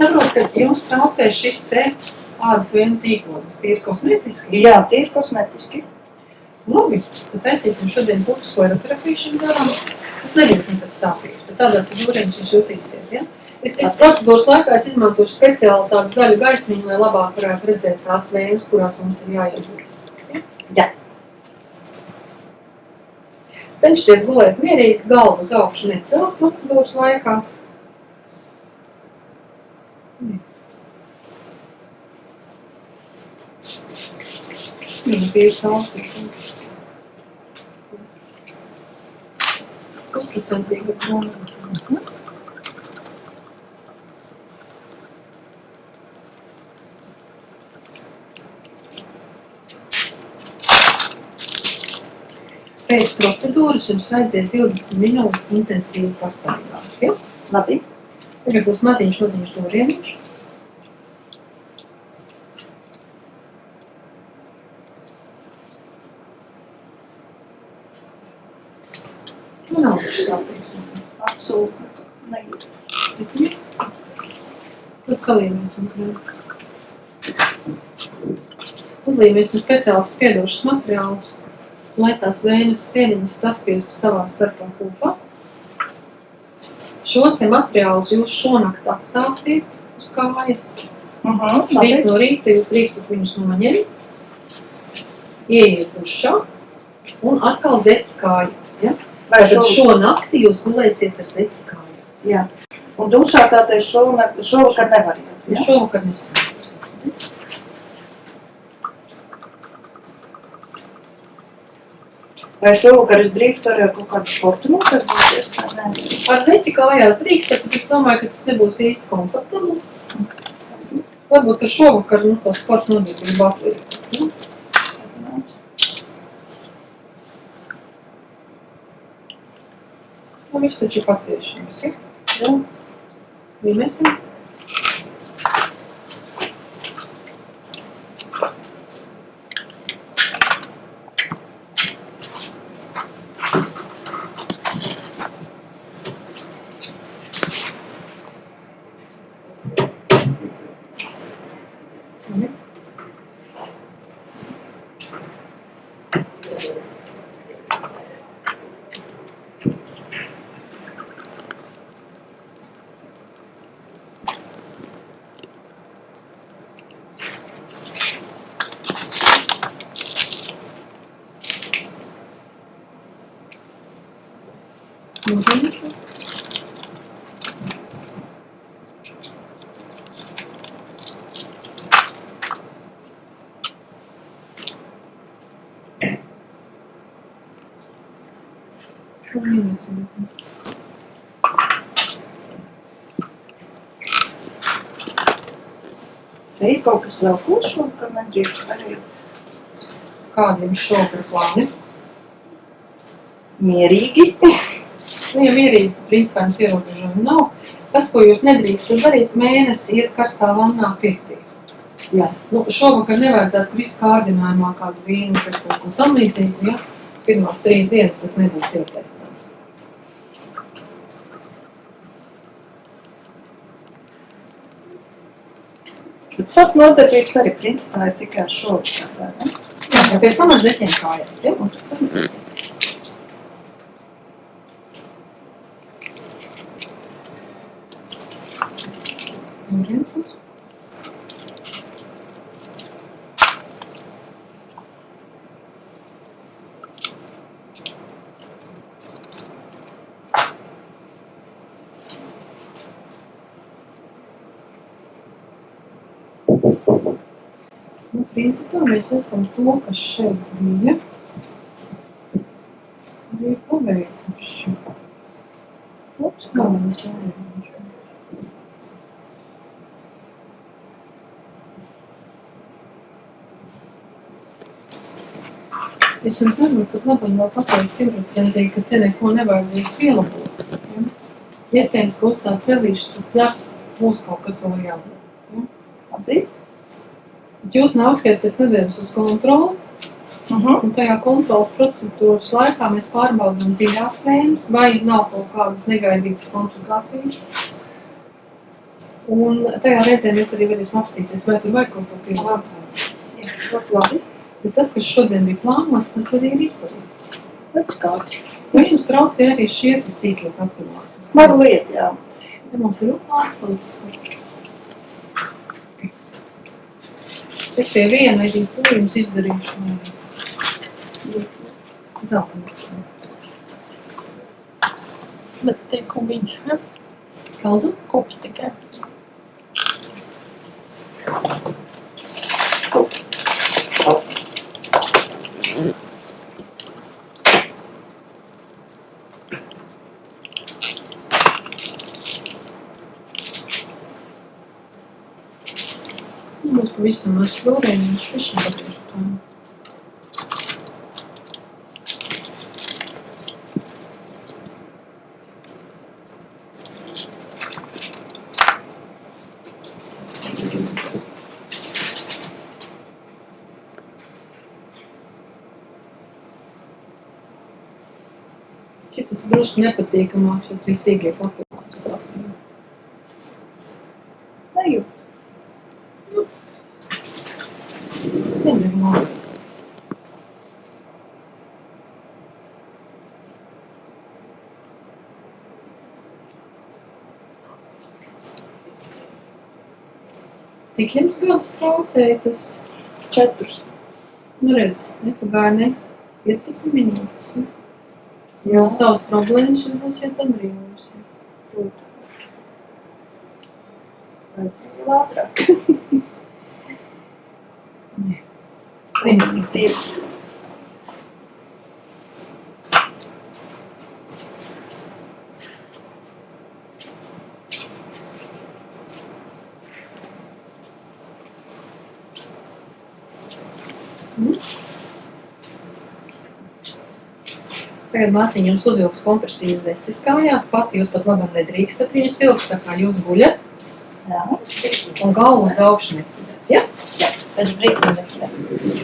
saprotu, ka jums traucē šis te ādas vēju tīklojums. Tīri kosmetiski? Jā, tīri kosmetiski. Labi, tad taisīsim šodien būtisko aeroterapiju darām. Es nejūtu nekas sāpīšu, tad tādā procedūriem jūs jutīsiet, ja? Procedūras laikā es izmantošu speciāli tādu zaļu gaismiņu, lai labāk varētu redzēt tās vējas, kurās mums ir jāiedur. Ja? Jā. Cenšties gulēt mierīgi, galvu uz augšu necelt procedūras laikā. Pieši augstīs. Pusprocentīgi ar domāju. Pēc procedūras jums vajadzēs 20 minūtes intensīvi pastaigāt, ja? Labi. Tagad būs maziņš vadiņš dorieniņš. Nu, nav viņš sāpīgs. Absolūti. Nejūt. Tad salīmies uzreiz. Uzlīmēsim speciāls spiedošas materiālus, lai tās vējas sieniņas saspiestus tavā starpā kopā. Šos te materiālus jūs šonakt atstāsiet uz kājas. Rīt no rīta jūs drīkstat viņus noņemt, ieiet dušā un atkal zeķi kājās. Ja? Tad šo nakti jūs gulēsiet ar zeķi kājās. Jā. Un dušā tātad šovakar nevar iet. Ja? Šovakar nesāks. Vai šovakar es drīkstu arī kaut kādu sportu notarboties? Ar zeķi kājās drīkstat, bet es domāju, ka tas nebūs īsti komfortabli. Varbūt, ka šovakar to sports nodarbību atliek. Nu, viss taču paciešams, ja? Jā. Līmēsim. Vai ir kaut kas vēl kurš šovakar nedrīkst arī? Kādiem šovakar plāni? Mierīgi. Nu, ja mierīgi, principā jums ierobežojumi nav. Tas, ko jūs nedrīkstat darīt, mēnesi iet karstā vannā pirtī. Jā. Nu, šovakar nevajadzētu krist kārdinājumā kādu vīnu, ar kaut ko tam līdzīgu, ja? Pirmās 3 dienas tas nebūtu ieteicams. Bet sporta nodarbības arī principā ir tikai ar šovakar, ne? Jā, pēc tam ar zeķiem kājās, ja? Un tas tam Doriens. Nu, principā mēs esam to, kas šeit bija, arī paveikuši. Ups, kā mēs paveikuši. Es jums nevaru pat labam vēl pateikt 100%, ka te neko nevajadzēs pielabot. Ja? Iespējams, ka uz tā celīša tas zars būs kaut kas vēl jābūt. Ja? Labi. Bet jūs nāksiet pēc nedēļas uz kontroli, un tajā kontrolas procedūras laikā mēs pārbaudām dziļās vējas, vai nav kaut kādas negaidīgas komplikācijas. Un tajā reizē mēs arī varēsim apstīties, vai tur vajag kaut ko pievienot. Jā, ļoti labi. Bet tas, kas šodien bija plānots, tas arī ir izdarīts. Ļoti skaidri. Vai jums traucēja arī šie sīkie profilāti? Mazliet, jā. Ja mums ir upāklis. Es pie viena arī to jums izdarīšu. Zeltamies. Bet tie kubiņš, ja? Kaldu? Kups tikai. Būs pavisam ar slūrējumu, švišķi patīšu. Šitas drusku nepatīkamāk, jo tie sīkie papilāri sākumā. Nejūt. Nenormāli. Cik jums gadus traucēja tas? 4. Nu redz, nepagāja ne 15 minūtes. Ne? Jo savas problēmas jūs būsiet atbrīvojums. Vajadzēja jau ātrāk. Slimības. Tagad māsiņa jums uzvilks kompresijas zeķes kājās, pati jūs pat labam nedrīkstat viņas vilkt, tā kā jūs guļat Jā. un galvu uz augšu necidat, ja? Jā, pēc brīdī nekļē.